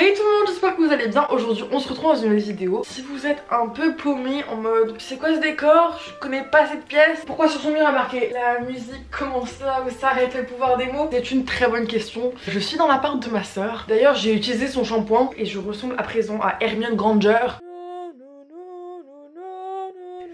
Hey tout le monde, j'espère que vous allez bien. Aujourd'hui on se retrouve dans une nouvelle vidéo. Si vous êtes un peu paumé en mode c'est quoi ce décor, je connais pas cette pièce, pourquoi sur son mur il y a marqué la musique commence là où s'arrête le pouvoir des mots, c'est une très bonne question. Je suis dans l'appart de ma soeur. D'ailleurs j'ai utilisé son shampoing et je ressemble à présent à Hermione Granger.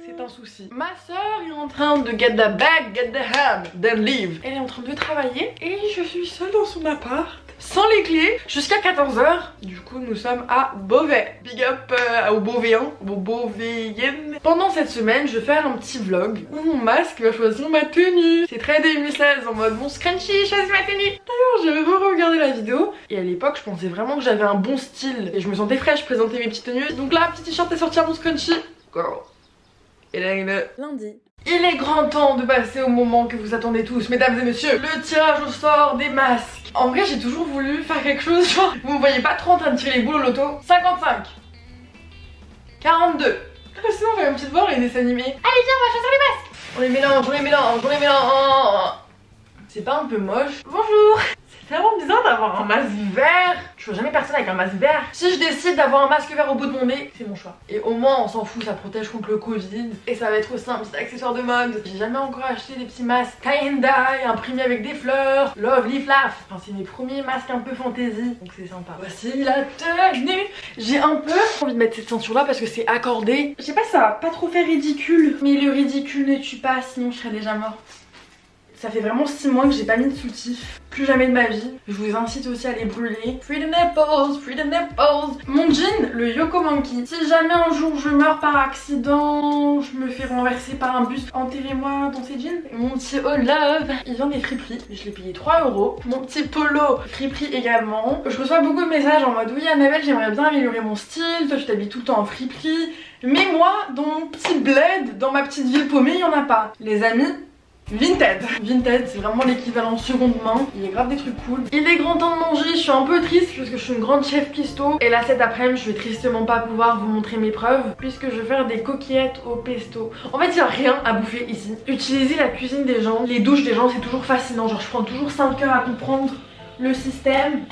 C'est un souci. Ma soeur est en train de get the bag, get the ham, then leave. Elle est en train de travailler et je suis seule dans son appart, sans les clés, jusqu'à 14 h. Du coup, nous sommes à Beauvais. Big up aux Beauvaiens, aux Beauvaiennes. Pendant cette semaine, je vais faire un petit vlog où mon masque va choisir ma tenue. C'est très 2016 en mode mon scrunchie choisit ma tenue. D'ailleurs, j'avais re-regardé la vidéo et à l'époque, je pensais vraiment que j'avais un bon style et je me sentais fraîche, je présentais mes petites tenues. Donc là, petit t-shirt est sorti à mon scrunchie. Girl. Et là, il est lundi. Il est grand temps de passer au moment que vous attendez tous, mesdames et messieurs, le tirage au sort des masques. En vrai, j'ai toujours voulu faire quelque chose, genre, vous me voyez pas trop en train de tirer les boules au loto. 55 42. Sinon, on fait une petite voix et des dessins animés. Allez, viens, on va choisir les masques. On les mélange, on les mélange, on les mélange. C'est pas un peu moche? Bonjour. C'est tellement bizarre d'avoir un masque vert. Je vois jamais personne avec un masque vert. Si je décide d'avoir un masque vert au bout de mon nez, c'est mon choix. Et au moins on s'en fout, ça protège contre le Covid. Et ça va être au simple, c'est accessoire de mode. J'ai jamais encore acheté des petits masques tie and dye, imprimés avec des fleurs. Love, leaf, laugh. Enfin c'est mes premiers masques un peu fantasy, donc c'est sympa. Voici la tenue. J'ai un peu envie de mettre cette ceinture là parce que c'est accordé. Je sais pas, ça va pas trop faire ridicule. Mais le ridicule ne tue pas, sinon je serais déjà morte. Ça fait vraiment 6 mois que j'ai pas mis de soutif. Plus jamais de ma vie. Je vous incite aussi à les brûler. Free the nipples, free the nipples. Mon jean, le Yoko Monkey. Si jamais un jour je meurs par accident, je me fais renverser par un bus, enterrez-moi dans ces jeans. Mon petit Oh Love, il vient des friperies. Je l'ai payé 3 €. Mon petit polo, friperie également. Je reçois beaucoup de messages en mode oui Annabelle, j'aimerais bien améliorer mon style. Toi tu t'habilles tout le temps en friperie. Mais moi, dans mon petit bled, dans ma petite ville paumée, il y en a pas. Les amis, Vinted. Vinted, c'est vraiment l'équivalent seconde main. Il y a grave des trucs cool. Il est grand temps de manger. Je suis un peu triste parce que je suis une grande chef cuistot. Et là, cet après-midi, je vais tristement pas pouvoir vous montrer mes preuves puisque je vais faire des coquillettes au pesto. En fait, il n'y a rien à bouffer ici. Utiliser la cuisine des gens, les douches des gens, c'est toujours fascinant. Genre, je prends toujours 5 heures à comprendre le système.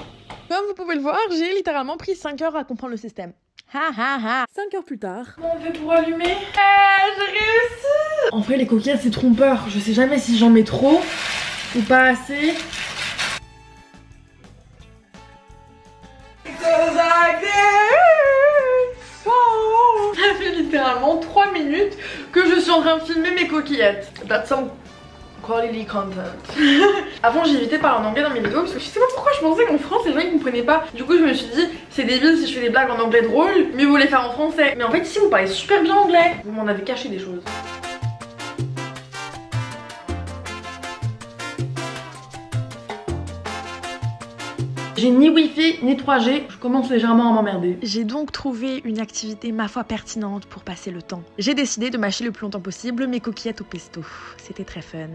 Comme vous pouvez le voir, j'ai littéralement pris 5 heures à comprendre le système. Ha ha ha. 5 heures plus tard. Comment on fait pour allumer? J'ai réussi! En vrai, les coquillettes, c'est trompeur. Je sais jamais si j'en mets trop ou pas assez. Ça fait littéralement 3 minutes que je suis en train de filmer mes coquillettes. That's some quality content. Avant j'évitais de parler en anglais dans mes vidéos parce que je sais pas pourquoi je pensais qu'en France les gens ils comprenaient pas. Du coup je me suis dit c'est débile si je fais des blagues en anglais drôles, mieux vaut les faire en français. Mais en fait ici vous parlez super bien anglais. Vous m'en avez caché des choses. J'ai ni wifi ni 3G, je commence légèrement à m'emmerder. J'ai donc trouvé une activité ma foi pertinente pour passer le temps. J'ai décidé de mâcher le plus longtemps possible mes coquillettes au pesto. C'était très fun.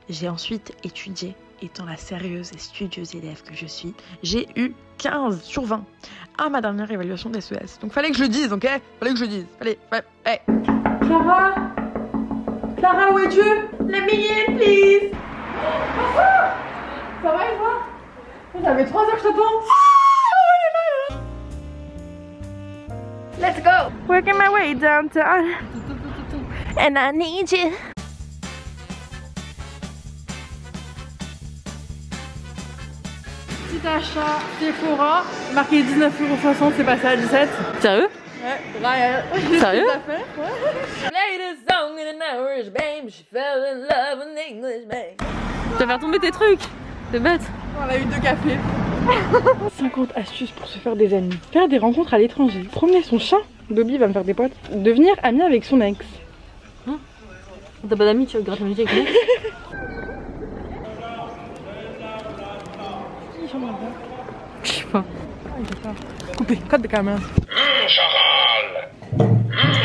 J'ai ensuite étudié, étant la sérieuse et studieuse élève que je suis. J'ai eu 15 sur 20 à ma dernière évaluation d'SES. Donc fallait que je le dise, ok? Fallait que je le dise. Fallait, ouais, hey. Clara? Clara, où es-tu? Let me in, please! Ça va et toi? Ça fait 3 heures que je t'attends. Let's go! Working my way downtown. And I need you. Petit achat Sephora, marqué 19,60 €, c'est passé à 17. Sérieux? Ouais, Ryan. Sérieux? Tout à fait, ouais. Played a song in an Irish babe. She fell in love with an English babe. Tu vas faire tomber tes trucs. C'est bête. On a eu 2 cafés. 50 astuces pour se faire des amis. Faire des rencontres à l'étranger. Promener son chat. Dobby va me faire des potes. Devenir ami avec son ex. Hein? T'as pas d'amis, tu vas gratter avec lui. Je sais pas. Coupé, cut de caméra. Charal.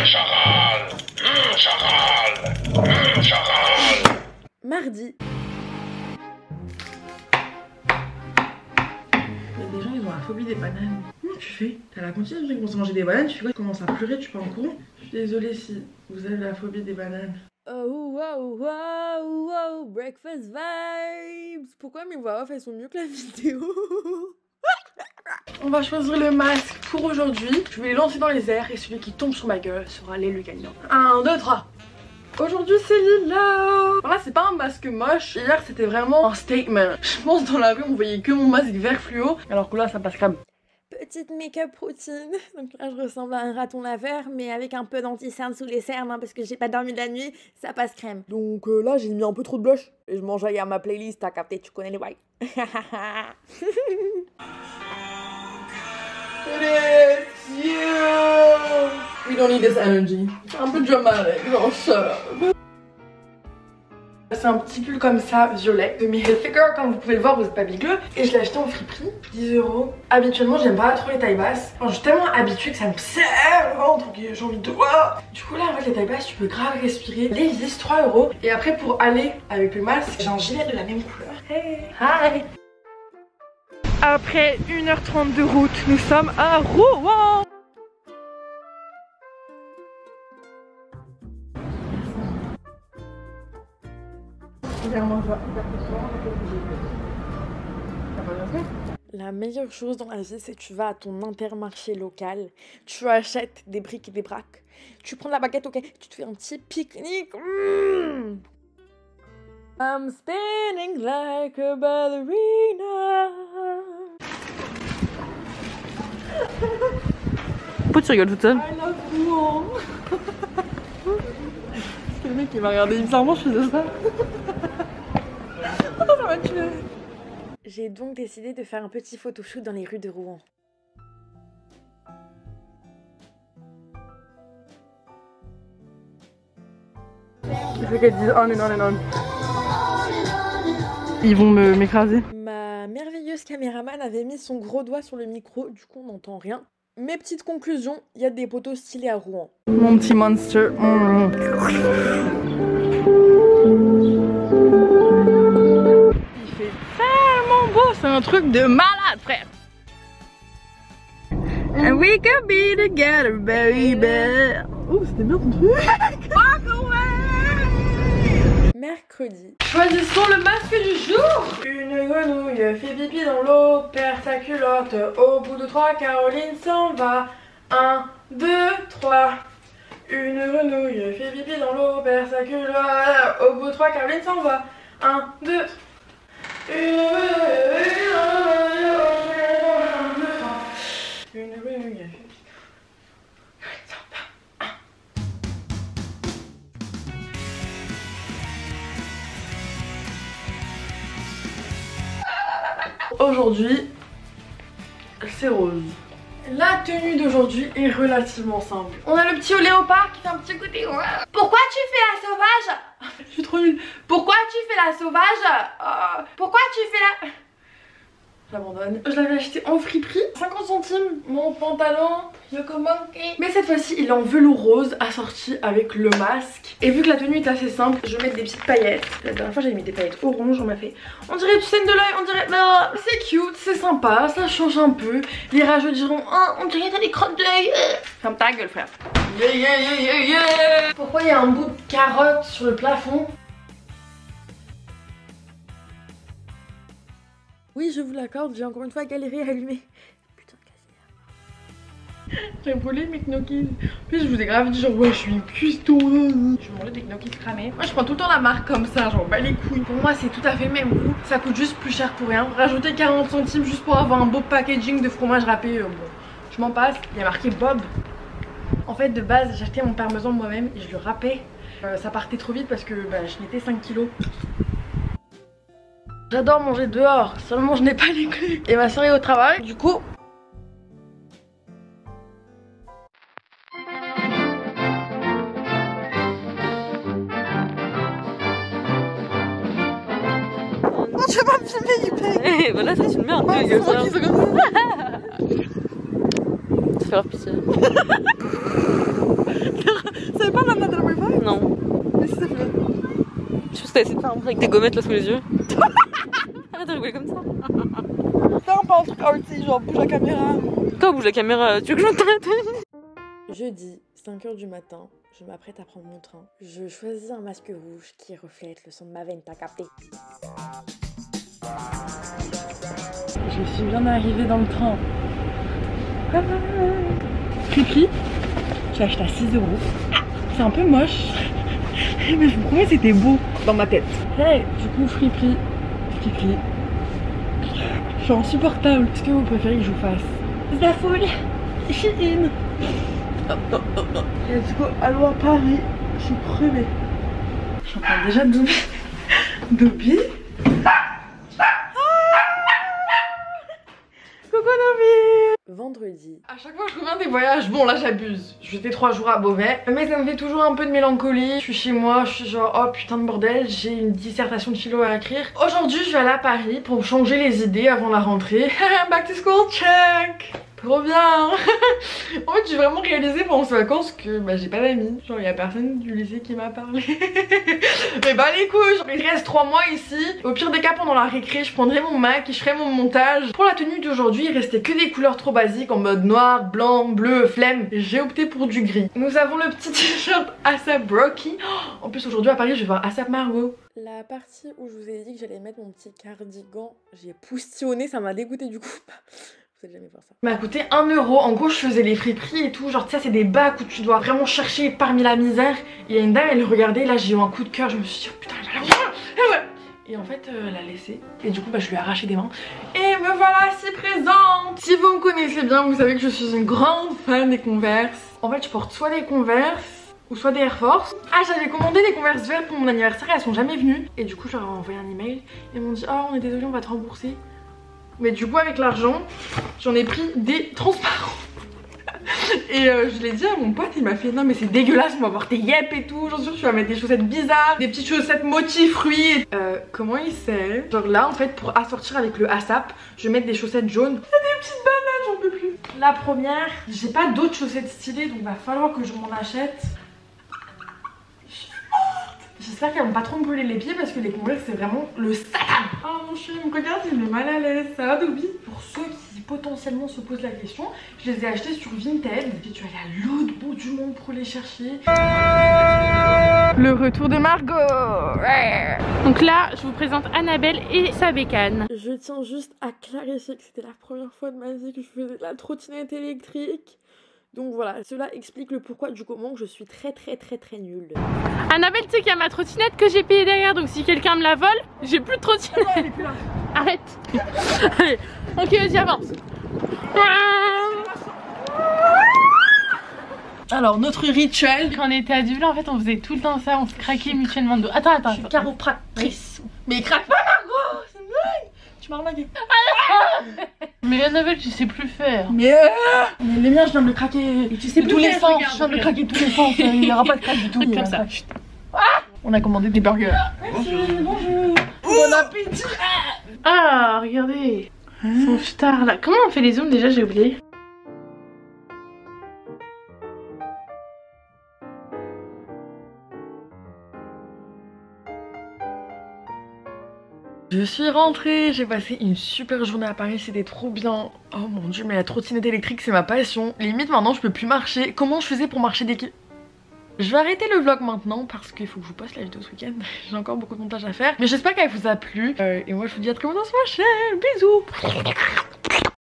Charal. Charal. Charal. Mardi. Il y a des gens, ils ont la phobie des bananes. Comment tu fais? T'as la cantine, ils vont se manger des bananes, tu fais quoi? Tu commences à pleurer, tu pars en courant? Je suis désolée si vous avez la phobie des bananes. Oh wow wow wow, breakfast vibes. Pourquoi mes voix off elles sont mieux que la vidéo? On va choisir le masque pour aujourd'hui. Je vais les lancer dans les airs et celui qui tombe sur ma gueule sera l'élu gagnant. 1, 2, 3. Aujourd'hui c'est lila. Voilà, c'est pas un masque moche. Hier c'était vraiment un statement. Je pense dans la rue on voyait que mon masque vert fluo. Alors que là ça passe crème. Petite make-up routine. Donc là, je ressemble à un raton laveur, mais avec un peu d'anti-cerne sous les cernes, hein, parce que j'ai pas dormi de la nuit, ça passe crème. Donc là, j'ai mis un peu trop de blush. Et je mange à ma playlist, t'as capté, tu connais les bails. We don't need this energy. Un peu dramatic, genre shut up. C'est un petit pull comme ça, violet, de My Hilfiger, comme vous pouvez le voir, vous êtes pas bigleux. Et je l'ai acheté en friperie, 10 €. Habituellement, j'aime pas trop les tailles basses. Enfin, je suis tellement habituée que ça me serre le ventre, j'ai envie de... Du coup, là, avec les tailles basses, tu peux grave respirer. Les vis, 3 €. Et après, pour aller avec le masque, j'ai un gilet de la même couleur. Hey, hi. Après 1h30 de route, nous sommes à Rouen. La meilleure chose dans la vie, c'est que tu vas à ton intermarché local, tu achètes des briques et des braques, tu prends la baguette, ok, tu te fais un petit pique-nique. I'm spinning like a ballerina. Pourquoi tu rigoles toute seule? I love Rouen. Parce que le mec il m'a regardé bizarrement, je faisais ça. Ça m'a tué. J'ai donc décidé de faire un petit photoshoot dans les rues de Rouen. Il faut qu'elle dise on and on and on. Ils vont m'écraser. Ma merveilleuse caméraman avait mis son gros doigt sur le micro, du coup on n'entend rien. Mes petites conclusions, il y a des poteaux stylés à Rouen. Mon petit monster. Il fait tellement beau, c'est un truc de malade, frère. And we can be together, baby. Oh, c'était bien ton truc. Walk away. Mercredi. Choisissons le masque du jour. Une grenouille fait pipi dans l'eau, perd sa culotte. Au bout de 3, Caroline s'en va. 1, 2, 3. Une grenouille fait pipi dans l'eau, perd sa culotte. Au bout de 3, Caroline s'en va. 1, 2, 3. Une grenouille fait pipi. Aujourd'hui, c'est rose. La tenue d'aujourd'hui est relativement simple. On a le petit léopard qui fait un petit côté. Pourquoi tu fais la sauvage? Je suis trop nulle. Pourquoi tu fais la sauvage? Pourquoi tu fais la... J'abandonne. Je l'avais acheté en friperie, 50 centimes, mon pantalon, le comanqué. Mais cette fois-ci, il est en velours rose, assorti avec le masque. Et vu que la tenue est assez simple, je vais mettre des petites paillettes. La dernière fois, j'avais mis des paillettes orange, on m'a fait. On dirait du scène de l'œil, on dirait. C'est cute, c'est sympa, ça change un peu. Les rageux diront, oh, on dirait t'as des crottes d'œil. Ferme ta gueule, frère. Yeah, yeah, yeah, yeah, yeah. Pourquoi il y a un bout de carotte sur le plafond? Oui, je vous l'accorde, j'ai encore une fois galéré à allumer. Putain de casier. J'ai volé mes gnocchis. En plus, je vous ai grave dit, genre, ouais, je suis une cuistot. Je vais manger des gnocchis cramés. Moi, je prends tout le temps la marque comme ça, genre, bats les couilles. Pour moi, c'est tout à fait le même goût. Ça coûte juste plus cher pour rien. Rajouter 40 centimes juste pour avoir un beau packaging de fromage râpé. Bon, je m'en passe. Il y a marqué Bob. En fait, de base, j'achetais mon parmesan moi-même et je le râpais. Ça partait trop vite parce que je mettais 5 kilos. J'adore manger dehors, seulement je n'ai pas les clés. Et ma soeur est au travail, du coup... Oh, tu vas pas me filmer, Yupé. Eh, bah là, ça, tu le mets un peu comme ça. Ça fait leur pitié. Ça fait pas la nana de la Wi-Fi? Non. Mais si ça fait... Je pense que t'as essayé de faire un truc avec tes gommettes là sous les yeux. Arrête de rigoler comme ça. Fais un peu un truc artsy, genre bouge la caméra. Toi, bouge la caméra, tu veux que je t'arrête? Jeudi, 5 h du matin, je m'apprête à prendre mon train. Je choisis un masque rouge qui reflète le son de ma veine, t'as capté? Je suis bien arrivée dans le train. Fripri, je l'ai acheté à 6 €. C'est un peu moche, mais je vous promets c'était beau dans ma tête. Hey, du coup Fripri, je suis insupportable. Qu'est-ce que vous préférez que je vous fasse? La foule, Shein. Et du coup, allons à Paris, je suis crevée. Je suis en train déjà de Dobby. Coucou Dobby. Vendredi. À chaque fois que je reviens des voyages, bon là j'abuse. J'étais 3 jours à Beauvais, mais ça me fait toujours un peu de mélancolie. Je suis chez moi, je suis genre oh putain de bordel, j'ai une dissertation de philo à écrire. Aujourd'hui je vais aller à Paris pour changer les idées avant la rentrée. Back to school, check. Trop bien. En fait j'ai vraiment réalisé pendant ces vacances que bah, j'ai pas d'amis. Genre y a personne du lycée qui m'a parlé. Mais bah les couilles, il reste 3 mois ici. Au pire des cas pendant la récré je prendrai mon Mac et je ferai mon montage. Pour la tenue d'aujourd'hui il restait que des couleurs trop basiques en mode noir, blanc, bleu, flemme. J'ai opté pour du gris. Nous avons le petit t-shirt ASAP Rocky. En plus aujourd'hui à Paris je vais voir ASAP Margot. La partie où je vous ai dit que j'allais mettre mon petit cardigan, j'ai poustillonné, ça m'a dégoûté du coup. Vous allez jamais voir ça. Ça m'a coûté 1 €. En gros, je faisais les friperies et tout. Genre, tu sais, c'est des bacs où tu dois vraiment chercher parmi la misère. Et il y a une dame, elle regardait. Là, j'ai eu un coup de cœur. Je me suis dit, oh, putain, elle va la voir. Et en fait, elle a laissé. Et du coup, bah, je lui ai arraché des mains. Et me voilà si présente. Si vous me connaissez bien, vous savez que je suis une grande fan des Converse. En fait, je porte soit des Converse ou soit des Air Force. Ah, j'avais commandé des Converse vertes pour mon anniversaire et elles sont jamais venues. Et du coup, je leur ai envoyé un email. Ils m'ont dit, oh, on est désolé, on va te rembourser. Mais du coup avec l'argent j'en ai pris des transparents. Et je l'ai dit à mon pote, il m'a fait non mais c'est dégueulasse, on va voir tes yep et tout. J'en suis sûre tu vas mettre des chaussettes bizarres, des petites chaussettes motifs fruits. Comment il sait? Genre là en fait pour assortir avec le ASAP, je vais mettre des chaussettes jaunes. C'est des petites bananes, j'en peux plus. La première, j'ai pas d'autres chaussettes stylées donc va falloir que je m'en achète. J'espère qu'elles vont pas trop me brûler les pieds parce que les Converse c'est vraiment le satan. Oh mon chien me regarde, il est mal à l'aise. Ça va Dobby? Pour ceux qui potentiellement se posent la question, je les ai achetés sur Vinted. J'ai dû aller à l'autre bout du monde pour les chercher. Le retour de Margot. Donc là, je vous présente Annabelle et sa bécane. Je tiens juste à clarifier que c'était la première fois de ma vie que je faisais de la trottinette électrique. Donc voilà, cela explique le pourquoi du comment que je suis très nulle. Annabelle, tu sais qu'il y a ma trottinette que j'ai payée derrière, donc si quelqu'un me la vole, j'ai plus de trottinette. Elle est plus là. Arrête. Allez, ok, vas-y, avance. Alors notre rituel. Quand on était adultes, en fait, on faisait tout le temps ça, on se craquait mutuellement de dos. Attends. Je suis chiropractrice. Mais craque pas Margot, c'est une blague. Tu m'as remarqué. Mais Annabelle, tu sais plus faire. Mais les miens, je viens de le craquer. Tu sais tous les sens. Je viens de le craquer tous les sens. Il n'y aura pas de craque du tout. Comme ça. On a commandé des burgers. Bonjour. Bon appétit. Ah, regardez. Son star là. Comment on fait les zooms déjà? J'ai oublié. Je suis rentrée, j'ai passé une super journée à Paris, c'était trop bien. Oh mon dieu, mais la trottinette électrique c'est ma passion. Limite maintenant je peux plus marcher. Comment je faisais pour marcher dès que... Je vais arrêter le vlog maintenant parce qu'il faut que je vous poste la vidéo ce week-end. J'ai encore beaucoup de montage à faire. Mais j'espère qu'elle vous a plu. Et moi je vous dis à très bientôt sur ma chaîne. Bisous.